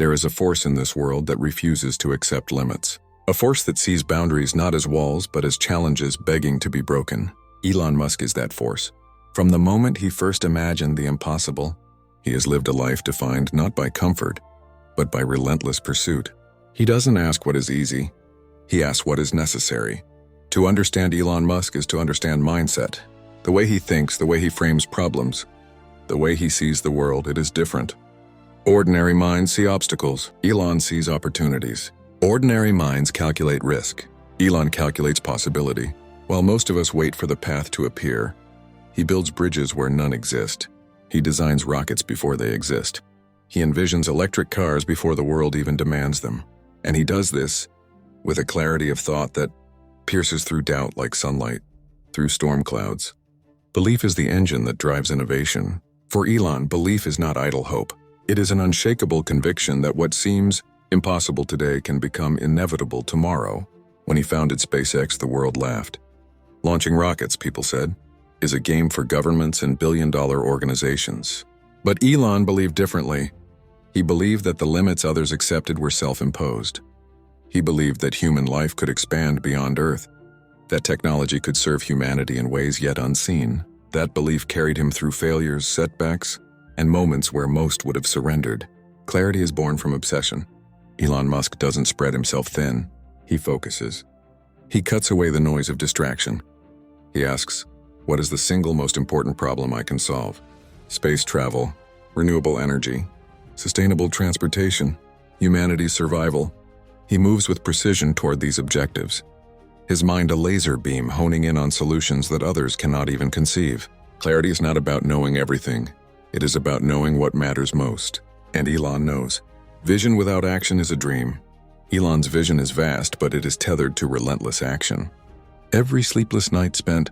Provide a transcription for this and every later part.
There is a force in this world that refuses to accept limits. A force that sees boundaries not as walls but as challenges begging to be broken. Elon Musk is that force. From the moment he first imagined the impossible, he has lived a life defined not by comfort, but by relentless pursuit. He doesn't ask what is easy. He asks what is necessary. To understand Elon Musk is to understand mindset. The way he thinks, the way he frames problems, the way he sees the world, it is different. Ordinary minds see obstacles. Elon sees opportunities. Ordinary minds calculate risk. Elon calculates possibility. While most of us wait for the path to appear, he builds bridges where none exist. He designs rockets before they exist. He envisions electric cars before the world even demands them. And he does this with a clarity of thought that pierces through doubt like sunlight, through storm clouds. Belief is the engine that drives innovation. For Elon, belief is not idle hope. It is an unshakable conviction that what seems impossible today can become inevitable tomorrow. When he founded SpaceX, the world laughed. Launching rockets, people said, is a game for governments and billion-dollar organizations. But Elon believed differently. He believed that the limits others accepted were self-imposed. He believed that human life could expand beyond Earth, that technology could serve humanity in ways yet unseen. That belief carried him through failures, setbacks, and moments where most would have surrendered. Clarity is born from obsession. Elon Musk doesn't spread himself thin. He focuses. He cuts away the noise of distraction. He asks, what is the single most important problem I can solve? Space travel, renewable energy, sustainable transportation, humanity's survival. He moves with precision toward these objectives. His mind a laser beam honing in on solutions that others cannot even conceive. Clarity is not about knowing everything. It is about knowing what matters most. And Elon knows. Vision without action is a dream. Elon's vision is vast, but it is tethered to relentless action. Every sleepless night spent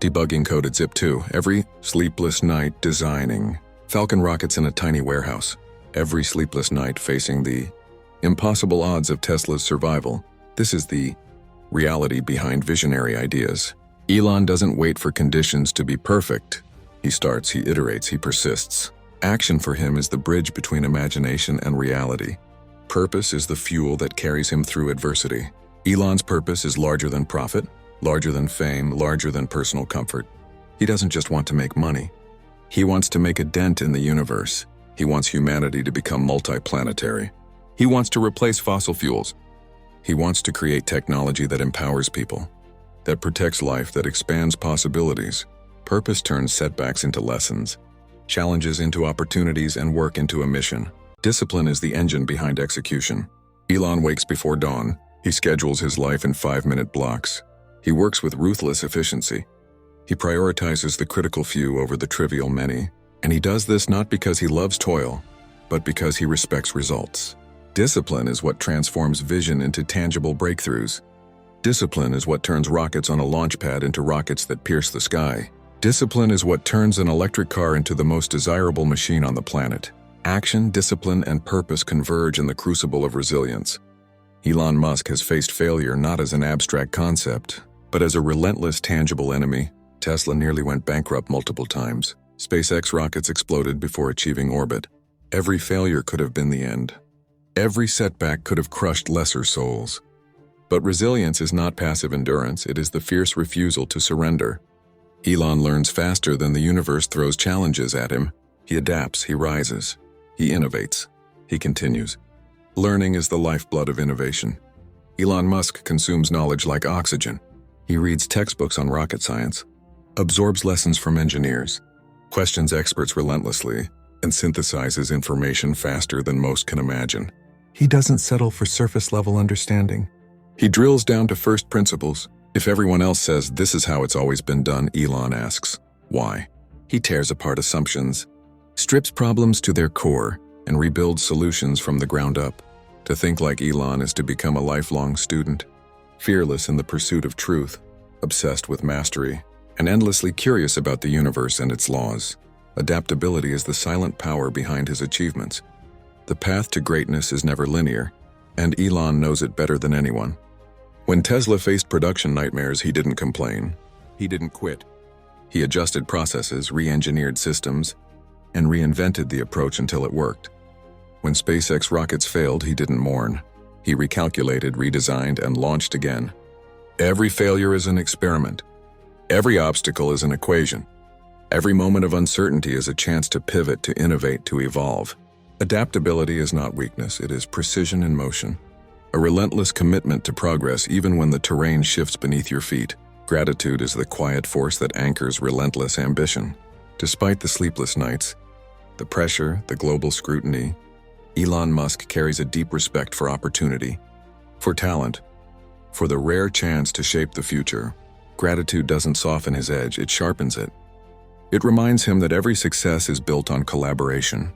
debugging code at Zip2. Every sleepless night designing Falcon rockets in a tiny warehouse. Every sleepless night facing the impossible odds of Tesla's survival. This is the reality behind visionary ideas. Elon doesn't wait for conditions to be perfect. He starts, he iterates, he persists. Action for him is the bridge between imagination and reality. Purpose is the fuel that carries him through adversity. Elon's purpose is larger than profit, larger than fame, larger than personal comfort. He doesn't just want to make money. He wants to make a dent in the universe. He wants humanity to become multiplanetary. He wants to replace fossil fuels. He wants to create technology that empowers people, that protects life, that expands possibilities. Purpose turns setbacks into lessons, challenges into opportunities, and work into a mission. Discipline is the engine behind execution. Elon wakes before dawn. He schedules his life in 5-minute blocks. He works with ruthless efficiency. He prioritizes the critical few over the trivial many. And he does this not because he loves toil, but because he respects results. Discipline is what transforms vision into tangible breakthroughs. Discipline is what turns rockets on a launch pad into rockets that pierce the sky. Discipline is what turns an electric car into the most desirable machine on the planet. Action, discipline, and purpose converge in the crucible of resilience. Elon Musk has faced failure not as an abstract concept, but as a relentless, tangible enemy. Tesla nearly went bankrupt multiple times. SpaceX rockets exploded before achieving orbit. Every failure could have been the end. Every setback could have crushed lesser souls. But resilience is not passive endurance, it is the fierce refusal to surrender. Elon learns faster than the universe throws challenges at him. He adapts, he rises, he innovates, he continues. Learning is the lifeblood of innovation. Elon Musk consumes knowledge like oxygen. He reads textbooks on rocket science, absorbs lessons from engineers, questions experts relentlessly, and synthesizes information faster than most can imagine. He doesn't settle for surface-level understanding. He drills down to first principles. If everyone else says this is how it's always been done, Elon asks, why? He tears apart assumptions, strips problems to their core, and rebuilds solutions from the ground up. To think like Elon is to become a lifelong student, fearless in the pursuit of truth, obsessed with mastery, and endlessly curious about the universe and its laws. Adaptability is the silent power behind his achievements. The path to greatness is never linear, and Elon knows it better than anyone. When Tesla faced production nightmares, he didn't complain. He didn't quit. He adjusted processes, re-engineered systems, and reinvented the approach until it worked. When SpaceX rockets failed, he didn't mourn. He recalculated, redesigned, and launched again. Every failure is an experiment. Every obstacle is an equation. Every moment of uncertainty is a chance to pivot, to innovate, to evolve. Adaptability is not weakness, it is precision in motion. A relentless commitment to progress even when the terrain shifts beneath your feet. Gratitude is the quiet force that anchors relentless ambition. Despite the sleepless nights, the pressure, the global scrutiny, Elon Musk carries a deep respect for opportunity, for talent, for the rare chance to shape the future. Gratitude doesn't soften his edge, it sharpens it. It reminds him that every success is built on collaboration,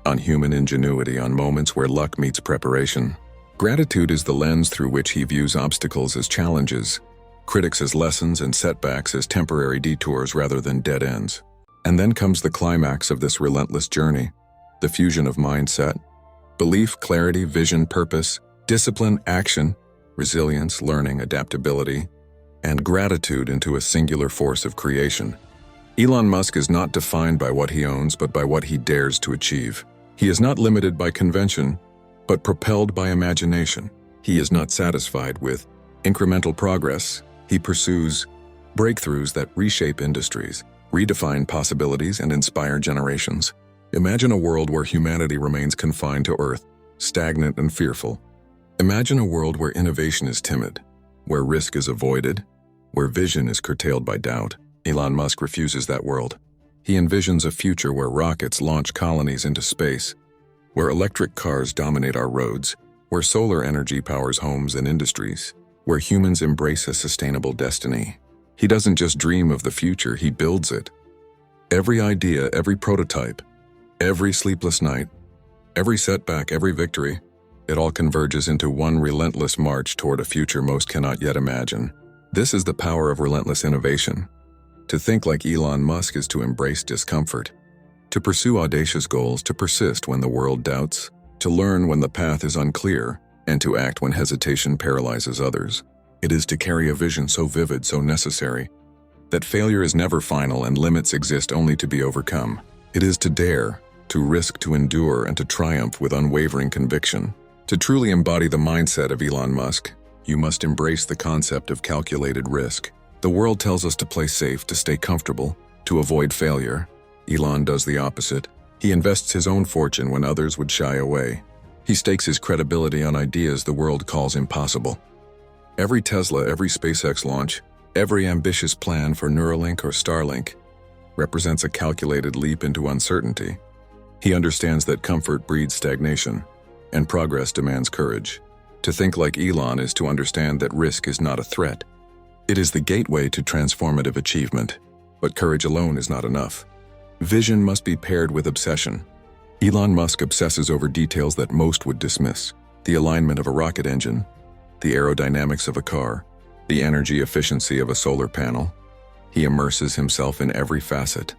on human ingenuity, on moments where luck meets preparation. Gratitude is the lens through which he views obstacles as challenges, critics as lessons, and setbacks as temporary detours rather than dead ends. And then comes the climax of this relentless journey, the fusion of mindset, belief, clarity, vision, purpose, discipline, action, resilience, learning, adaptability, and gratitude into a singular force of creation. Elon Musk is not defined by what he owns, but by what he dares to achieve. He is not limited by convention, but propelled by imagination. He is not satisfied with incremental progress. He pursues breakthroughs that reshape industries, redefine possibilities, and inspire generations. Imagine a world where humanity remains confined to Earth, stagnant and fearful. Imagine a world where innovation is timid, where risk is avoided, where vision is curtailed by doubt. Elon Musk refuses that world. He envisions a future where rockets launch colonies into space, where electric cars dominate our roads, where solar energy powers homes and industries, where humans embrace a sustainable destiny. He doesn't just dream of the future, he builds it. Every idea, every prototype, every sleepless night, every setback, every victory, it all converges into one relentless march toward a future most cannot yet imagine. This is the power of relentless innovation. To think like Elon Musk is to embrace discomfort, to pursue audacious goals, to persist when the world doubts, to learn when the path is unclear, and to act when hesitation paralyzes others. It is to carry a vision so vivid, so necessary, that failure is never final and limits exist only to be overcome. It is to dare, to risk, to endure, and to triumph with unwavering conviction. To truly embody the mindset of Elon Musk, you must embrace the concept of calculated risk. The world tells us to play safe, to stay comfortable, to avoid failure. Elon does the opposite. He invests his own fortune when others would shy away. He stakes his credibility on ideas the world calls impossible. Every Tesla, every SpaceX launch, every ambitious plan for Neuralink or Starlink represents a calculated leap into uncertainty. He understands that comfort breeds stagnation, and progress demands courage. To think like Elon is to understand that risk is not a threat. It is the gateway to transformative achievement. But courage alone is not enough. Vision must be paired with obsession. Elon Musk obsesses over details that most would dismiss: the alignment of a rocket engine, the aerodynamics of a car, the energy efficiency of a solar panel. He immerses himself in every facet.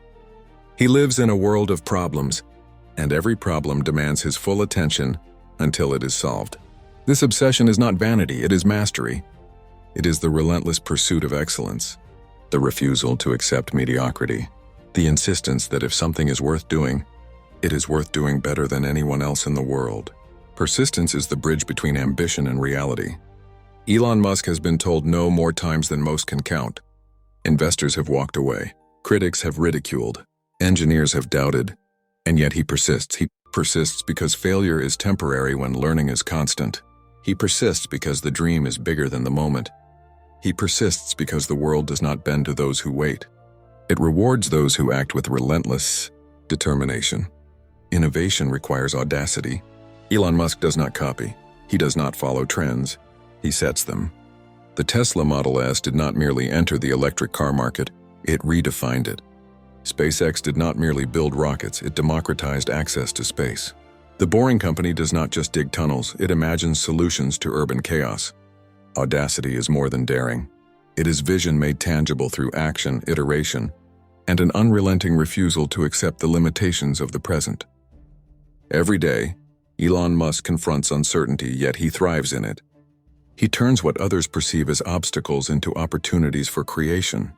He lives in a world of problems, and every problem demands his full attention until it is solved. This obsession is not vanity, it is mastery. It is the relentless pursuit of excellence, the refusal to accept mediocrity, the insistence that if something is worth doing, it is worth doing better than anyone else in the world. Persistence is the bridge between ambition and reality. Elon Musk has been told no more times than most can count. Investors have walked away. Critics have ridiculed. Engineers have doubted. And yet he persists. He persists because failure is temporary when learning is constant. He persists because the dream is bigger than the moment. He persists because the world does not bend to those who wait. It rewards those who act with relentless determination. Innovation requires audacity. Elon Musk does not copy. He does not follow trends. He sets them. The Tesla Model S did not merely enter the electric car market, it redefined it. SpaceX did not merely build rockets, it democratized access to space. The Boring Company does not just dig tunnels, it imagines solutions to urban chaos. Audacity is more than daring. It is vision made tangible through action, iteration, and an unrelenting refusal to accept the limitations of the present. Every day, Elon Musk confronts uncertainty, yet he thrives in it. He turns what others perceive as obstacles into opportunities for creation.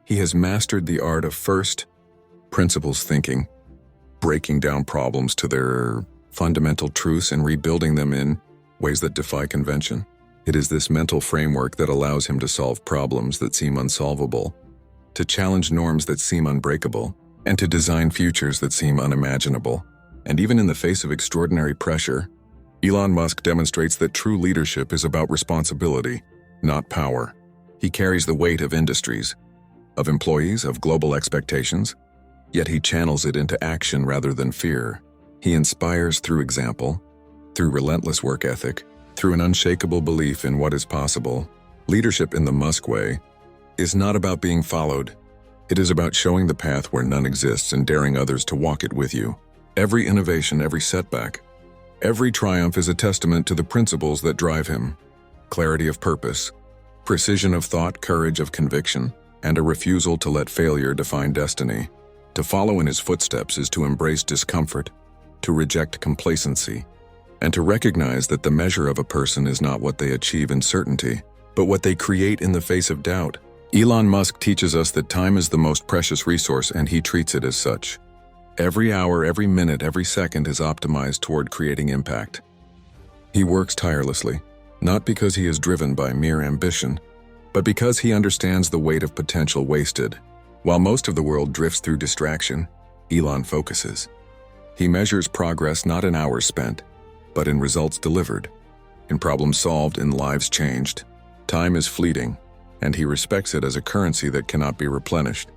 He has mastered the art of first principles thinking, breaking down problems to their fundamental truths and rebuilding them in ways that defy convention. It is this mental framework that allows him to solve problems that seem unsolvable, to challenge norms that seem unbreakable, and to design futures that seem unimaginable. And even in the face of extraordinary pressure, Elon Musk demonstrates that true leadership is about responsibility, not power. He carries the weight of industries, of employees, of global expectations, yet he channels it into action rather than fear. He inspires through example, through relentless work ethic, through an unshakable belief in what is possible. Leadership in the Musk way is not about being followed. It is about showing the path where none exists and daring others to walk it with you. Every innovation, every setback, every triumph is a testament to the principles that drive him: clarity of purpose, precision of thought, courage of conviction, and a refusal to let failure define destiny. To follow in his footsteps is to embrace discomfort, to reject complacency, and to recognize that the measure of a person is not what they achieve in certainty, but what they create in the face of doubt. Elon Musk teaches us that time is the most precious resource, and he treats it as such. Every hour, every minute, every second is optimized toward creating impact. He works tirelessly, not because he is driven by mere ambition, but because he understands the weight of potential wasted. While most of the world drifts through distraction, Elon focuses. He measures progress not in hours spent, but in results delivered, in problems solved, in lives changed. Time is fleeting, and he respects it as a currency that cannot be replenished.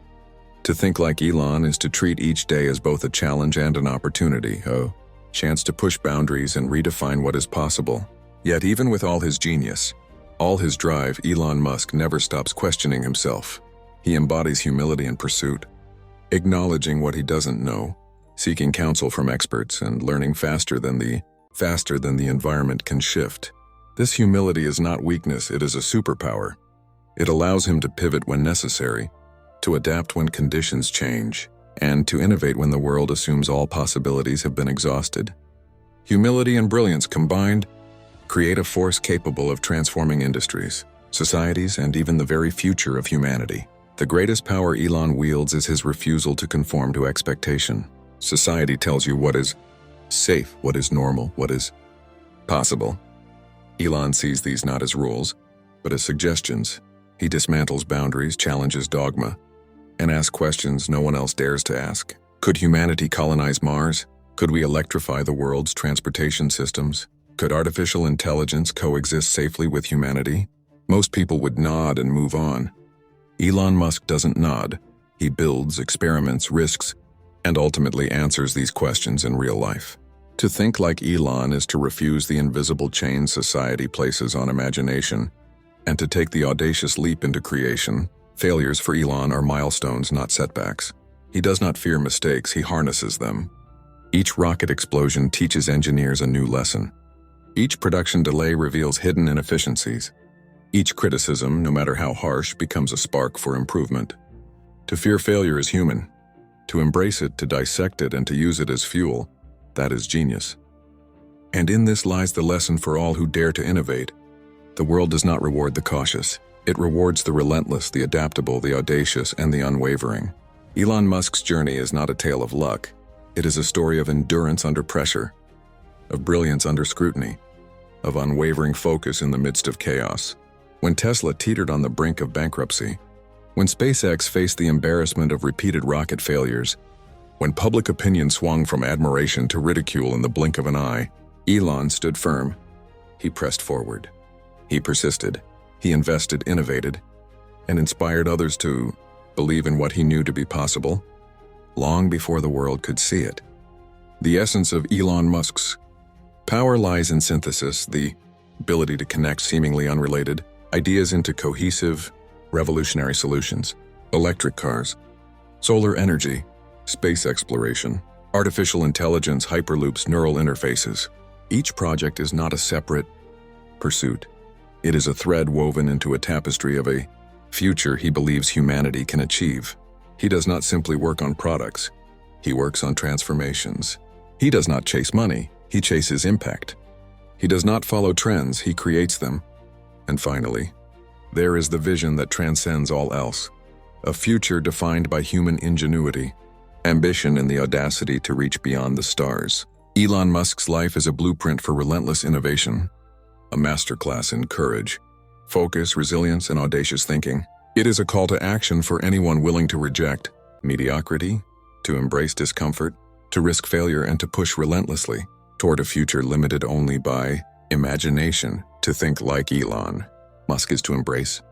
To think like Elon is to treat each day as both a challenge and an opportunity, a chance to push boundaries and redefine what is possible. Yet even with all his genius, all his drive, Elon Musk never stops questioning himself. He embodies humility and pursuit, acknowledging what he doesn't know, seeking counsel from experts, and learning faster than the environment can shift. This humility is not weakness, it is a superpower. It allows him to pivot when necessary, to adapt when conditions change, and to innovate when the world assumes all possibilities have been exhausted. Humility and brilliance combined create a force capable of transforming industries, societies, and even the very future of humanity. The greatest power Elon wields is his refusal to conform to expectation. Society tells you what is safe, what is normal, what is possible. Elon sees these not as rules, but as suggestions. He dismantles boundaries, challenges dogma, and asks questions no one else dares to ask. Could humanity colonize Mars? Could we electrify the world's transportation systems? Could artificial intelligence coexist safely with humanity? Most people would nod and move on. Elon Musk doesn't nod. He builds, experiments, risks, and ultimately answers these questions in real life. To think like Elon is to refuse the invisible chains society places on imagination, and to take the audacious leap into creation. Failures for Elon are milestones, not setbacks. He does not fear mistakes, he harnesses them. Each rocket explosion teaches engineers a new lesson. Each production delay reveals hidden inefficiencies. Each criticism, no matter how harsh, becomes a spark for improvement. To fear failure is human. To embrace it, to dissect it, and to use it as fuel, that is genius. And in this lies the lesson for all who dare to innovate. The world does not reward the cautious. It rewards the relentless, the adaptable, the audacious, and the unwavering. Elon Musk's journey is not a tale of luck. It is a story of endurance under pressure, of brilliance under scrutiny, of unwavering focus in the midst of chaos. When Tesla teetered on the brink of bankruptcy, when SpaceX faced the embarrassment of repeated rocket failures, when public opinion swung from admiration to ridicule in the blink of an eye, Elon stood firm. He pressed forward. He persisted. He invested, innovated, and inspired others to believe in what he knew to be possible, long before the world could see it. The essence of Elon Musk's power lies in synthesis, the ability to connect seemingly unrelated ideas into cohesive, revolutionary solutions. Electric cars, solar energy, space exploration, artificial intelligence, hyperloops, neural interfaces. Each project is not a separate pursuit. It is a thread woven into a tapestry of a future he believes humanity can achieve. He does not simply work on products. He works on transformations. He does not chase money. He chases impact. He does not follow trends. He creates them. And finally, there is the vision that transcends all else. A future defined by human ingenuity, ambition, and the audacity to reach beyond the stars. Elon Musk's life is a blueprint for relentless innovation, a masterclass in courage, focus, resilience, and audacious thinking. It is a call to action for anyone willing to reject mediocrity, to embrace discomfort, to risk failure, and to push relentlessly toward a future limited only by imagination. To think like Elon Musk is to embrace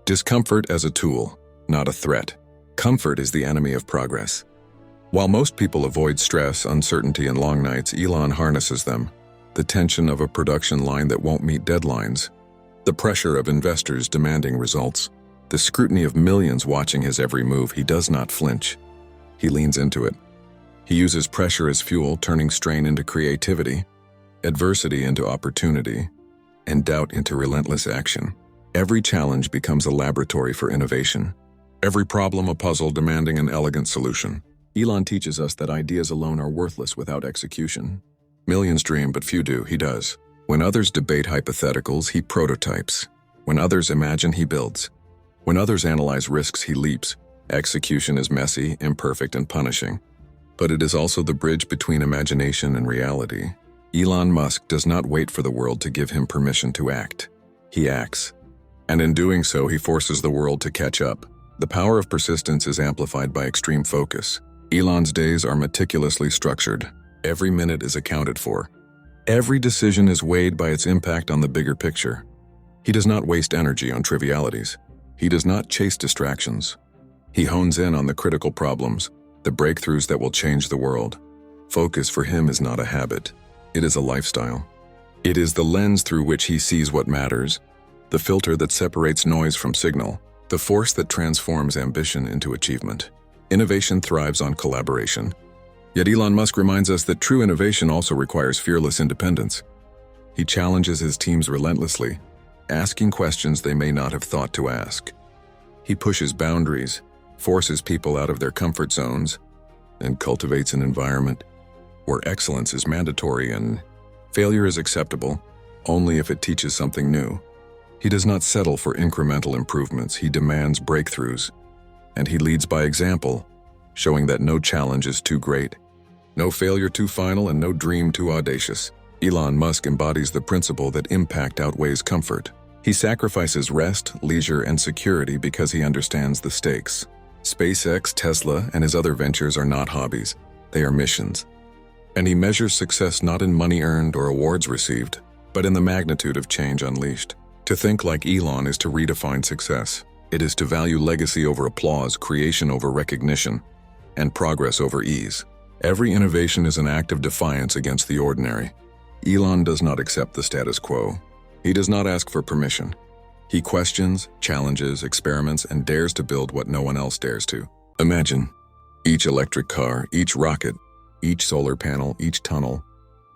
discomfort as a tool, not a threat. Comfort is the enemy of progress. While most people avoid stress, uncertainty, and long nights, Elon harnesses them. The tension of a production line that won't meet deadlines, the pressure of investors demanding results, the scrutiny of millions watching his every move. He does not flinch. He leans into it. He uses pressure as fuel, turning strain into creativity, adversity into opportunity, and doubt into relentless action. Every challenge becomes a laboratory for innovation. Every problem a puzzle demanding an elegant solution. Elon teaches us that ideas alone are worthless without execution. Millions dream, but few do. He does. When others debate hypotheticals, he prototypes. When others imagine, he builds. When others analyze risks, he leaps. Execution is messy, imperfect, and punishing. But it is also the bridge between imagination and reality. Elon Musk does not wait for the world to give him permission to act. He acts. And in doing so, he forces the world to catch up. The power of persistence is amplified by extreme focus. Elon's days are meticulously structured. Every minute is accounted for. Every decision is weighed by its impact on the bigger picture. He does not waste energy on trivialities. He does not chase distractions. He hones in on the critical problems, the breakthroughs that will change the world. Focus for him is not a habit. It is a lifestyle. It is the lens through which he sees what matters, the filter that separates noise from signal, the force that transforms ambition into achievement. Innovation thrives on collaboration. Yet Elon Musk reminds us that true innovation also requires fearless independence. He challenges his teams relentlessly, asking questions they may not have thought to ask. He pushes boundaries, forces people out of their comfort zones, and cultivates an environment where excellence is mandatory and failure is acceptable only if it teaches something new. He does not settle for incremental improvements. He demands breakthroughs. And he leads by example, showing that no challenge is too great, no failure too final, and no dream too audacious. Elon Musk embodies the principle that impact outweighs comfort. He sacrifices rest, leisure, and security because he understands the stakes. SpaceX, Tesla, and his other ventures are not hobbies. They are missions. And he measures success not in money earned or awards received, but in the magnitude of change unleashed. To think like Elon is to redefine success. It is to value legacy over applause, creation over recognition, and progress over ease. Every innovation is an act of defiance against the ordinary. Elon does not accept the status quo. He does not ask for permission. He questions, challenges, experiments, and dares to build what no one else dares to. Imagine each electric car, each rocket, each solar panel, each tunnel,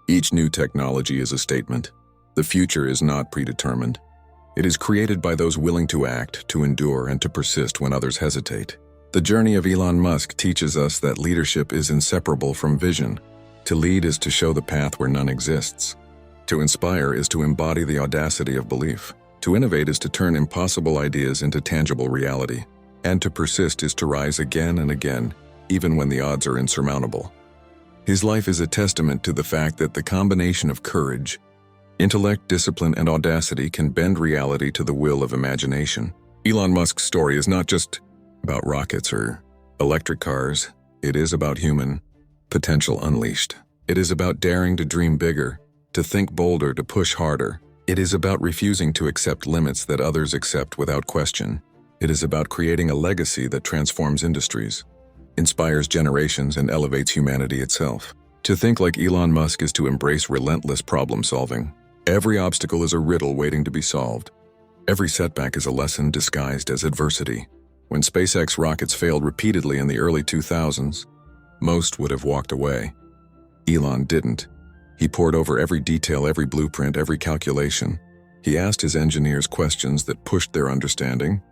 each new technology is a statement. The future is not predetermined. It is created by those willing to act, to endure, and to persist when others hesitate. The journey of Elon Musk teaches us that leadership is inseparable from vision. To lead is to show the path where none exists. To inspire is to embody the audacity of belief. To innovate is to turn impossible ideas into tangible reality. And to persist is to rise again and again, even when the odds are insurmountable. His life is a testament to the fact that the combination of courage, intellect, discipline, and audacity can bend reality to the will of imagination. Elon Musk's story is not just about rockets or electric cars. It is about human potential unleashed. It is about daring to dream bigger, to think bolder, to push harder. It is about refusing to accept limits that others accept without question. It is about creating a legacy that transforms industries, inspires generations, and elevates humanity itself. To think like Elon Musk is to embrace relentless problem solving. Every obstacle is a riddle waiting to be solved. Every setback is a lesson disguised as adversity. When SpaceX rockets failed repeatedly in the early 2000s, most would have walked away. Elon didn't. He pored over every detail, every blueprint, every calculation. He asked his engineers questions that pushed their understanding,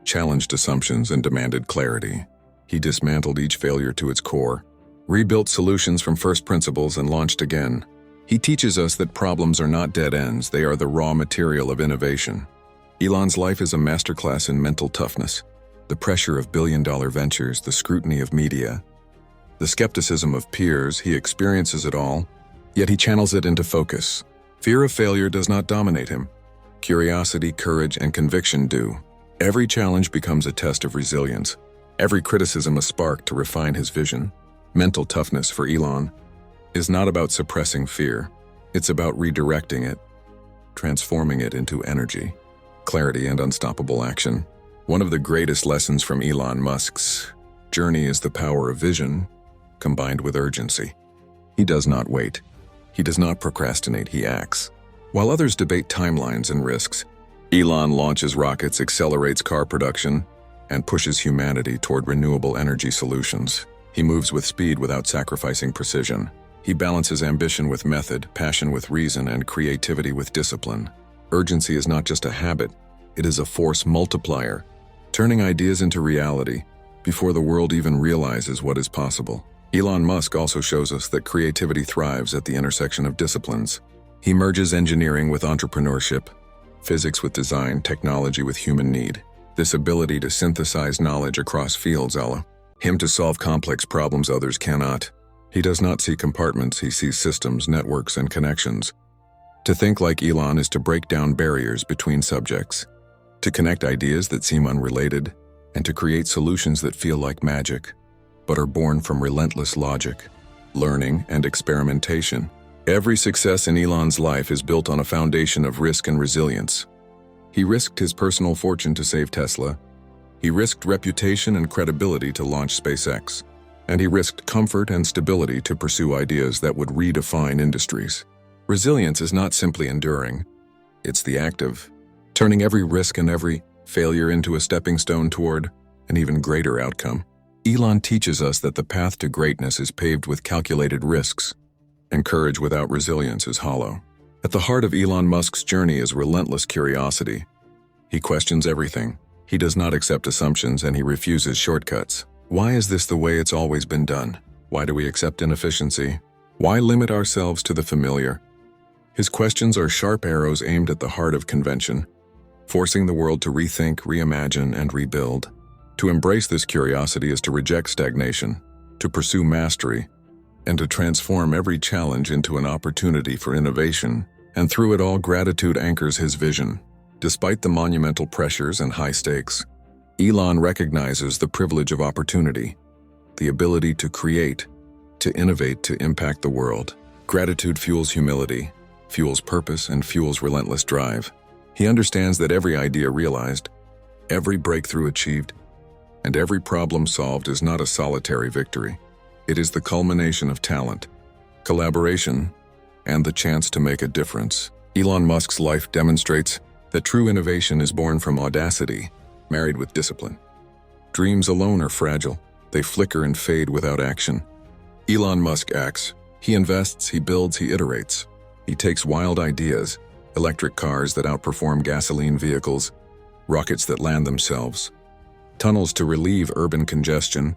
challenged assumptions, and demanded clarity. He dismantled each failure to its core, rebuilt solutions from first principles, and launched again. He teaches us that problems are not dead ends, they are the raw material of innovation. Elon's life is a masterclass in mental toughness. The pressure of billion-dollar ventures, the scrutiny of media, the skepticism of peers, he experiences it all, Yet he channels it into focus. Fear of failure does not dominate him. Curiosity, courage, and conviction do. Every challenge becomes a test of resilience. Every criticism a spark to refine his vision. Mental toughness for Elon is not about suppressing fear. It's about redirecting it, transforming it into energy, clarity, and unstoppable action. One of the greatest lessons from Elon Musk's journey is the power of vision combined with urgency. He does not wait. He does not procrastinate, he acts. While others debate timelines and risks, Elon launches rockets, accelerates car production, and pushes humanity toward renewable energy solutions. He moves with speed without sacrificing precision. He balances ambition with method, passion with reason, and creativity with discipline. Urgency is not just a habit, it is a force multiplier, turning ideas into reality before the world even realizes what is possible. Elon Musk also shows us that creativity thrives at the intersection of disciplines. He merges engineering with entrepreneurship, physics with design, technology with human need. This ability to synthesize knowledge across fields allows him to solve complex problems others cannot. He does not see compartments, he sees systems, networks, and connections. To think like Elon is to break down barriers between subjects, to connect ideas that seem unrelated, and to create solutions that feel like magic, but are born from relentless logic, learning, and experimentation. Every success in Elon's life is built on a foundation of risk and resilience. He risked his personal fortune to save Tesla. He risked reputation and credibility to launch SpaceX. And he risked comfort and stability to pursue ideas that would redefine industries. Resilience is not simply enduring. It's the act of turning every risk and every failure into a stepping stone toward an even greater outcome. Elon teaches us that the path to greatness is paved with calculated risks, and courage without resilience is hollow. At the heart of Elon Musk's journey is relentless curiosity. He questions everything. He does not accept assumptions, and he refuses shortcuts. Why is this the way it's always been done? Why do we accept inefficiency? Why limit ourselves to the familiar? His questions are sharp arrows aimed at the heart of convention, forcing the world to rethink, reimagine, and rebuild. To embrace this curiosity is to reject stagnation, to pursue mastery, and to transform every challenge into an opportunity for innovation. And through it all, gratitude anchors his vision. Despite the monumental pressures and high stakes, Elon recognizes the privilege of opportunity, the ability to create, to innovate, to impact the world. Gratitude fuels humility, fuels purpose, and fuels relentless drive. He understands that every idea realized, every breakthrough achieved, and every problem solved is not a solitary victory. It is the culmination of talent, collaboration, and the chance to make a difference. Elon Musk's life demonstrates that true innovation is born from audacity, married with discipline. Dreams alone are fragile. They flicker and fade without action. Elon Musk acts. He invests, he builds, he iterates. He takes wild ideas, electric cars that outperform gasoline vehicles, rockets that land themselves, tunnels to relieve urban congestion,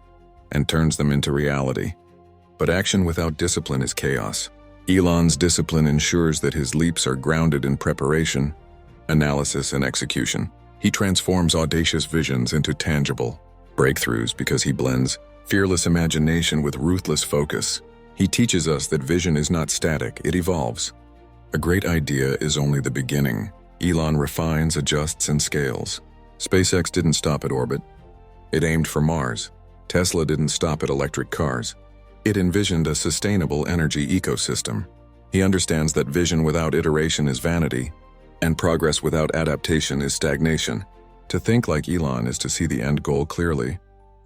and turns them into reality. But action without discipline is chaos. Elon's discipline ensures that his leaps are grounded in preparation, analysis, and execution. He transforms audacious visions into tangible breakthroughs because he blends fearless imagination with ruthless focus. He teaches us that vision is not static, it evolves. A great idea is only the beginning. Elon refines, adjusts, and scales. SpaceX didn't stop at orbit. It aimed for Mars. Tesla didn't stop at electric cars. It envisioned a sustainable energy ecosystem. He understands that vision without iteration is vanity, and progress without adaptation is stagnation. To think like Elon is to see the end goal clearly,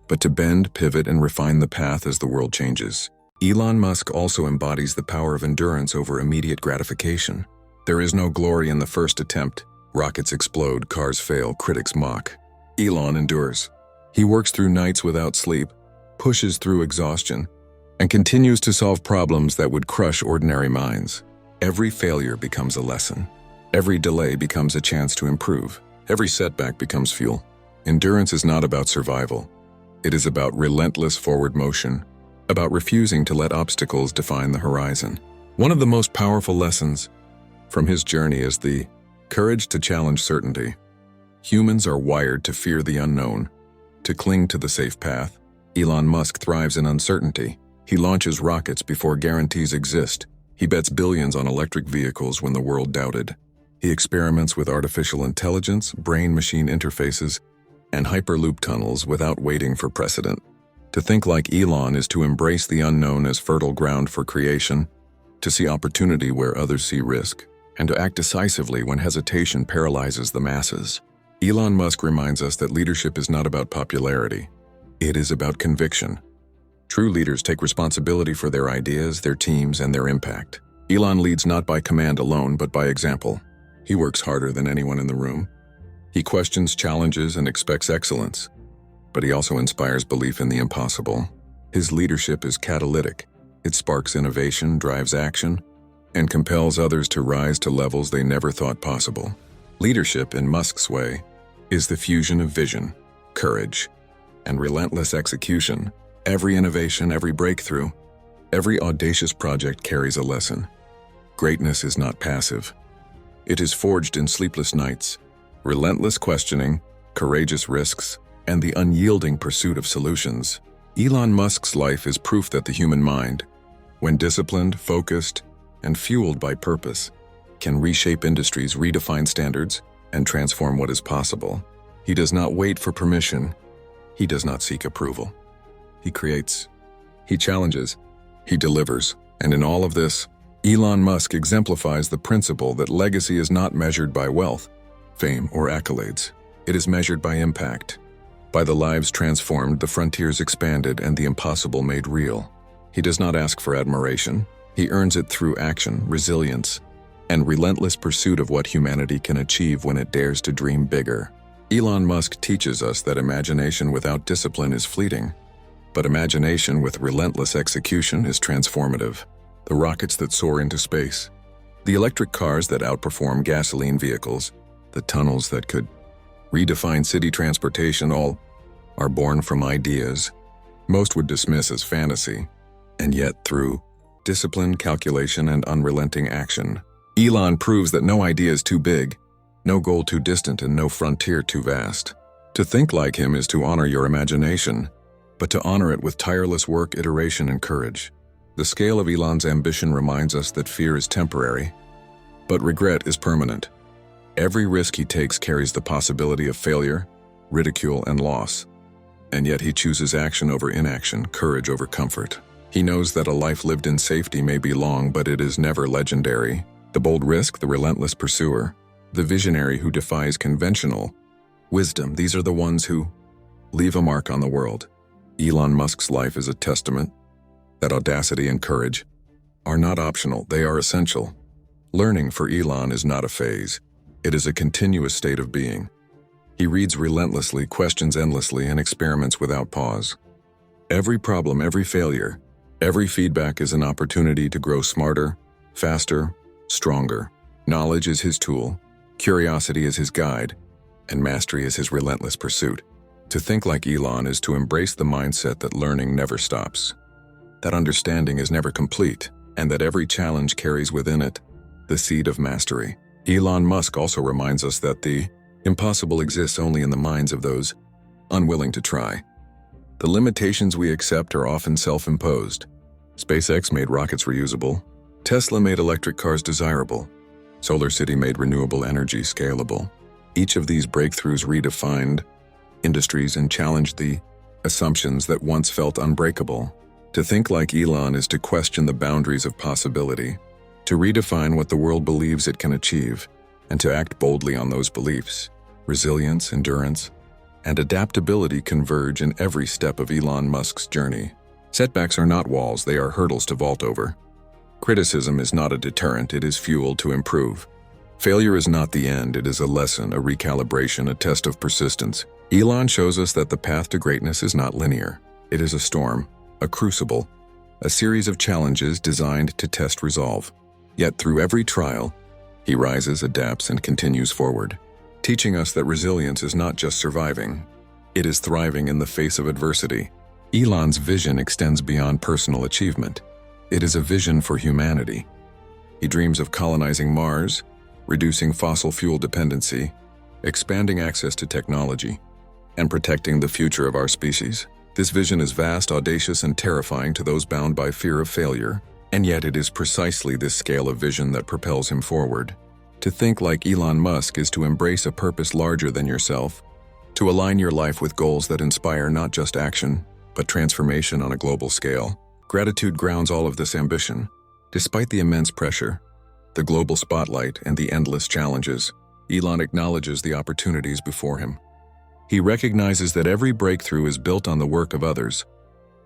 but to bend, pivot, and refine the path as the world changes. Elon Musk also embodies the power of endurance over immediate gratification. There is no glory in the first attempt. Rockets explode, cars fail, critics mock. Elon endures. He works through nights without sleep, pushes through exhaustion, and continues to solve problems that would crush ordinary minds. Every failure becomes a lesson. Every delay becomes a chance to improve. Every setback becomes fuel. Endurance is not about survival. It is about relentless forward motion, about refusing to let obstacles define the horizon. One of the most powerful lessons from his journey is the courage to challenge certainty. Humans are wired to fear the unknown, to cling to the safe path. Elon Musk thrives in uncertainty. He launches rockets before guarantees exist. He bets billions on electric vehicles when the world doubted. He experiments with artificial intelligence, brain-machine interfaces, and hyperloop tunnels without waiting for precedent. To think like Elon is to embrace the unknown as fertile ground for creation, to see opportunity where others see risk, and to act decisively when hesitation paralyzes the masses. Elon Musk reminds us that leadership is not about popularity. It is about conviction. True leaders take responsibility for their ideas, their teams, and their impact. Elon leads not by command alone, but by example. He works harder than anyone in the room. He questions challenges and expects excellence. But he also inspires belief in the impossible. His leadership is catalytic. It sparks innovation, drives action, and compels others to rise to levels they never thought possible. Leadership, in Musk's way, is the fusion of vision, courage, and relentless execution. Every innovation, every breakthrough, every audacious project carries a lesson. Greatness is not passive. It is forged in sleepless nights, relentless questioning, courageous risks, and the unyielding pursuit of solutions. Elon Musk's life is proof that the human mind, when disciplined, focused, and fueled by purpose, can reshape industries, redefine standards, and transform what is possible. He does not wait for permission. He does not seek approval. He creates. He challenges. He delivers. And in all of this, Elon Musk exemplifies the principle that legacy is not measured by wealth, fame, or accolades. It is measured by impact. By the lives transformed, the frontiers expanded, and the impossible made real. He does not ask for admiration. He earns it through action, resilience, and relentless pursuit of what humanity can achieve when it dares to dream bigger. Elon Musk teaches us that imagination without discipline is fleeting, but imagination with relentless execution is transformative. The rockets that soar into space, the electric cars that outperform gasoline vehicles, the tunnels that could redefine city transportation, all are born from ideas most would dismiss as fantasy. And yet, through discipline, calculation, and unrelenting action, Elon proves that no idea is too big, no goal too distant, and no frontier too vast. To think like him is to honor your imagination, but to honor it with tireless work, iteration, and courage. The scale of Elon's ambition reminds us that fear is temporary, but regret is permanent. Every risk he takes carries the possibility of failure, ridicule, and loss. And yet he chooses action over inaction, courage over comfort. He knows that a life lived in safety may be long, but it is never legendary. The bold risk, the relentless pursuer, the visionary who defies conventional wisdom, these are the ones who leave a mark on the world. Elon Musk's life is a testament that audacity and courage are not optional, they are essential. Learning for Elon is not a phase. It is a continuous state of being. He reads relentlessly, questions endlessly, and experiments without pause. Every problem, every failure, every feedback is an opportunity to grow smarter, faster, stronger. Knowledge is his tool, curiosity is his guide, and mastery is his relentless pursuit. To think like Elon is to embrace the mindset that learning never stops, that understanding is never complete, and that every challenge carries within it the seed of mastery. Elon Musk also reminds us that the impossible exists only in the minds of those unwilling to try. The limitations we accept are often self-imposed. SpaceX made rockets reusable. Tesla made electric cars desirable. SolarCity made renewable energy scalable. Each of these breakthroughs redefined industries and challenged the assumptions that once felt unbreakable. To think like Elon is to question the boundaries of possibility, to redefine what the world believes it can achieve, and to act boldly on those beliefs. Resilience, endurance, and adaptability converge in every step of Elon Musk's journey. Setbacks are not walls, they are hurdles to vault over. Criticism is not a deterrent, it is fuel to improve. Failure is not the end, it is a lesson, a recalibration, a test of persistence. Elon shows us that the path to greatness is not linear. It is a storm, a crucible, a series of challenges designed to test resolve. Yet through every trial, he rises, adapts, and continues forward, teaching us that resilience is not just surviving, it is thriving in the face of adversity. Elon's vision extends beyond personal achievement. It is a vision for humanity. He dreams of colonizing Mars, reducing fossil fuel dependency, expanding access to technology, and protecting the future of our species. This vision is vast, audacious, and terrifying to those bound by fear of failure. And yet it is precisely this scale of vision that propels him forward. To think like Elon Musk is to embrace a purpose larger than yourself, to align your life with goals that inspire not just action, but transformation on a global scale. Gratitude grounds all of this ambition. Despite the immense pressure, the global spotlight, and the endless challenges, Elon acknowledges the opportunities before him. He recognizes that every breakthrough is built on the work of others,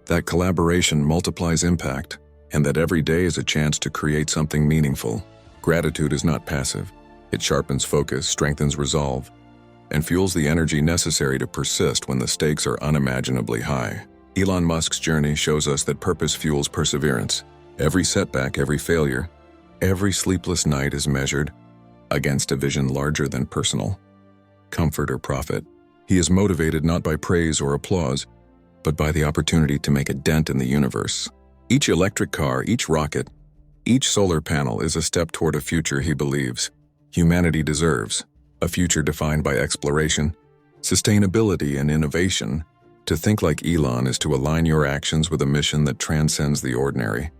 that collaboration multiplies impact, and that every day is a chance to create something meaningful. Gratitude is not passive. It sharpens focus, strengthens resolve, and fuels the energy necessary to persist when the stakes are unimaginably high. Elon Musk's journey shows us that purpose fuels perseverance. Every setback, every failure, every sleepless night is measured against a vision larger than personal comfort or profit. He is motivated not by praise or applause, but by the opportunity to make a dent in the universe. Each electric car, each rocket, each solar panel is a step toward a future he believes humanity deserves, a future defined by exploration, sustainability, and innovation. To think like Elon is to align your actions with a mission that transcends the ordinary,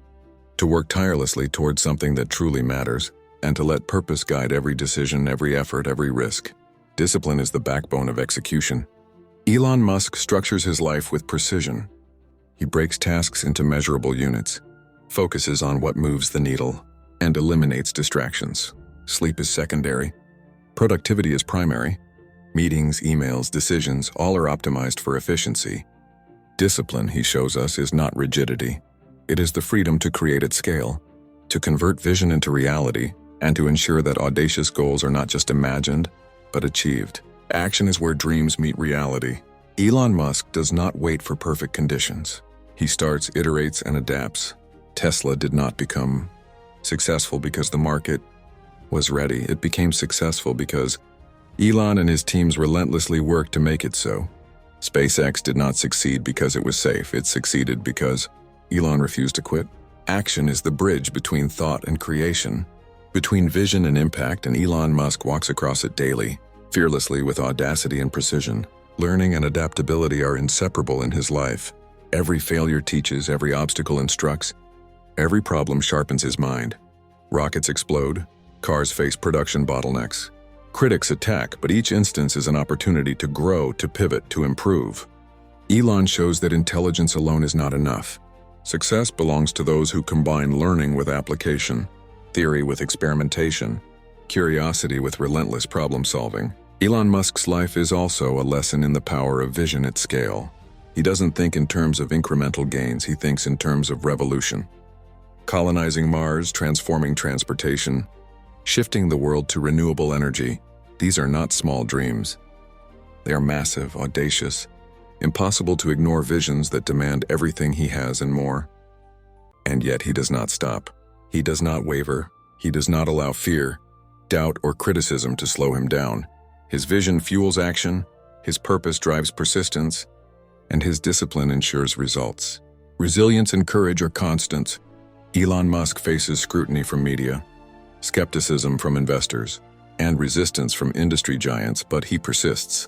to work tirelessly towards something that truly matters, and to let purpose guide every decision, every effort, every risk. Discipline is the backbone of execution. Elon Musk structures his life with precision. He breaks tasks into measurable units, focuses on what moves the needle, and eliminates distractions. Sleep is secondary. Productivity is primary. Meetings, emails, decisions, all are optimized for efficiency. Discipline, he shows us, is not rigidity. It is the freedom to create at scale, to convert vision into reality, and to ensure that audacious goals are not just imagined, but achieved. Action is where dreams meet reality. Elon Musk does not wait for perfect conditions. He starts, iterates, and adapts. Tesla did not become successful because the market was ready. It became successful because Elon and his teams relentlessly worked to make it so. SpaceX did not succeed because it was safe. It succeeded because Elon refused to quit. Action is the bridge between thought and creation, between vision and impact, and Elon Musk walks across it daily, fearlessly with audacity and precision. Learning and adaptability are inseparable in his life. Every failure teaches, every obstacle instructs, every problem sharpens his mind. Rockets explode, cars face production bottlenecks. Critics attack, but each instance is an opportunity to grow, to pivot, to improve. Elon shows that intelligence alone is not enough. Success belongs to those who combine learning with application, theory with experimentation, curiosity with relentless problem-solving. Elon Musk's life is also a lesson in the power of vision at scale. He doesn't think in terms of incremental gains, he thinks in terms of revolution. Colonizing Mars, transforming transportation, shifting the world to renewable energy. These are not small dreams. They are massive, audacious, impossible to ignore visions that demand everything he has and more. And yet he does not stop. He does not waver. He does not allow fear, doubt, or criticism to slow him down. His vision fuels action, his purpose drives persistence, and his discipline ensures results. Resilience and courage are constants. Elon Musk faces scrutiny from media, skepticism from investors, and resistance from industry giants, but he persists.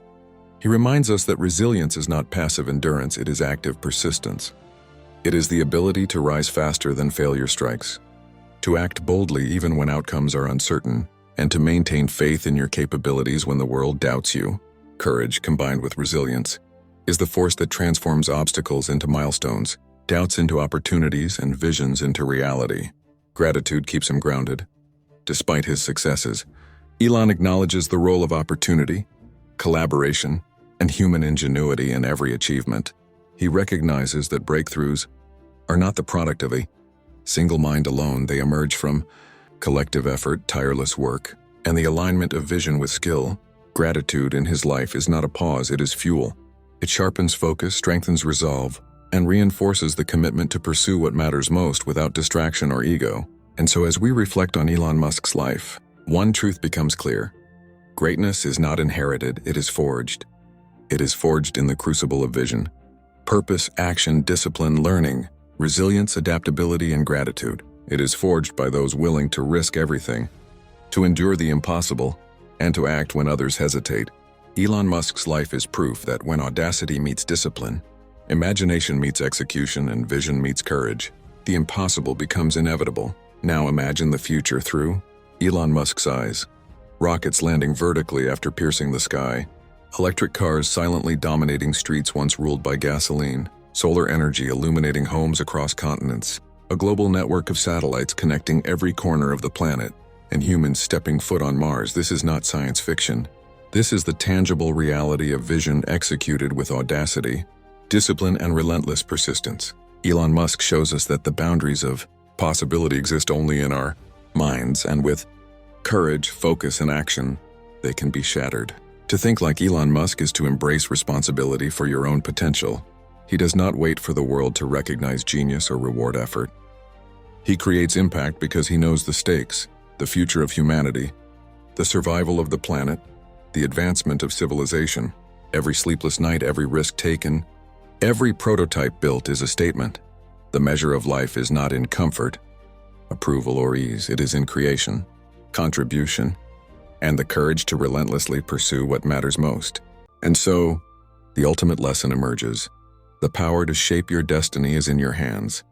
He reminds us that resilience is not passive endurance, it is active persistence. It is the ability to rise faster than failure strikes, to act boldly even when outcomes are uncertain, and to maintain faith in your capabilities when the world doubts you. Courage, combined with resilience, is the force that transforms obstacles into milestones, doubts into opportunities, and visions into reality. Gratitude keeps him grounded. Despite his successes, Elon acknowledges the role of opportunity, collaboration, and human ingenuity in every achievement. He recognizes that breakthroughs are not the product of a single mind alone. They emerge from collective effort, tireless work, and the alignment of vision with skill. Gratitude in his life is not a pause, it is fuel. It sharpens focus, strengthens resolve, and reinforces the commitment to pursue what matters most without distraction or ego. And so as we reflect on Elon Musk's life, one truth becomes clear. Greatness is not inherited, it is forged. It is forged in the crucible of vision. Purpose, action, discipline, learning, resilience, adaptability, and gratitude. It is forged by those willing to risk everything, to endure the impossible, and to act when others hesitate. Elon Musk's life is proof that when audacity meets discipline, imagination meets execution, and vision meets courage, The impossible becomes inevitable. Now imagine the future through Elon Musk's eyes. Rockets landing vertically after piercing the sky. Electric cars silently dominating streets once ruled by gasoline. Solar energy illuminating homes across continents. A global network of satellites connecting every corner of the planet. And humans stepping foot on Mars. This is not science fiction. This is the tangible reality of vision executed with audacity, discipline, and relentless persistence. Elon Musk shows us that the boundaries of possibility exist only in our minds, and with courage, focus, and action, they can be shattered. To think like Elon Musk is to embrace responsibility for your own potential. He does not wait for the world to recognize genius or reward effort. He creates impact because he knows the stakes, the future of humanity, the survival of the planet, the advancement of civilization. Every sleepless night, every risk taken, every prototype built is a statement. The measure of life is not in comfort, approval, or ease. It is in creation, contribution, and the courage to relentlessly pursue what matters most. And so, the ultimate lesson emerges. The power to shape your destiny is in your hands.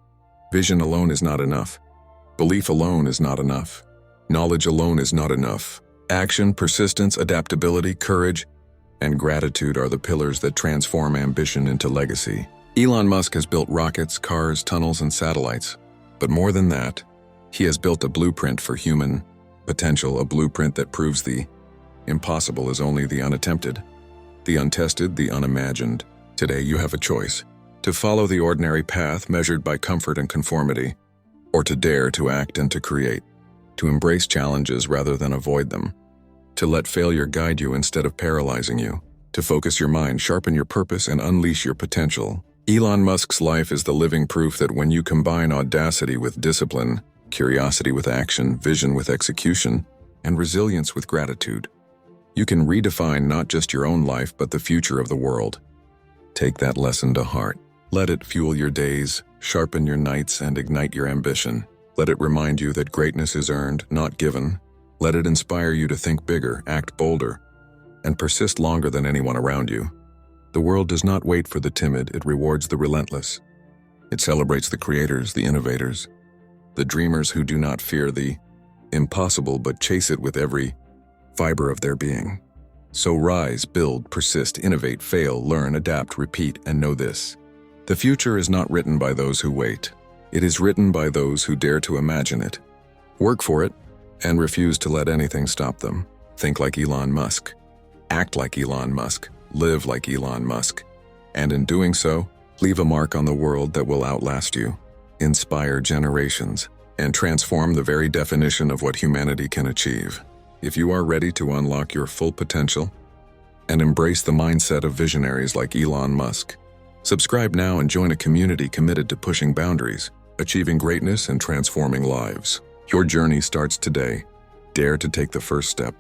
Vision alone is not enough. Belief alone is not enough. Knowledge alone is not enough. Action, persistence, adaptability, courage, and gratitude are the pillars that transform ambition into legacy. Elon Musk has built rockets, cars, tunnels, and satellites. But more than that, he has built a blueprint for human potential, a blueprint that proves the impossible is only the unattempted, the untested, the unimagined. Today you have a choice: to follow the ordinary path measured by comfort and conformity, or to dare to act and to create, to embrace challenges rather than avoid them, to let failure guide you instead of paralyzing you, to focus your mind, sharpen your purpose, and unleash your potential. Elon Musk's life is the living proof that when you combine audacity with discipline, curiosity with action, vision with execution, and resilience with gratitude, you can redefine not just your own life but the future of the world. Take that lesson to heart. Let it fuel your days, sharpen your nights, and ignite your ambition. Let it remind you that greatness is earned, not given. Let it inspire you to think bigger, act bolder, and persist longer than anyone around you. The world does not wait for the timid, it rewards the relentless. It celebrates the creators, the innovators, the dreamers who do not fear the impossible but chase it with every fiber of their being. So rise, build, persist, innovate, fail, learn, adapt, repeat, and know this: the future is not written by those who wait. It is written by those who dare to imagine it, work for it, and refuse to let anything stop them. Think like Elon Musk, act like Elon Musk, live like Elon Musk, and in doing so, leave a mark on the world that will outlast you, inspire generations, and transform the very definition of what humanity can achieve. If you are ready to unlock your full potential and embrace the mindset of visionaries like Elon Musk, subscribe now and join a community committed to pushing boundaries, achieving greatness, and transforming lives. Your journey starts today. Dare to take the first step.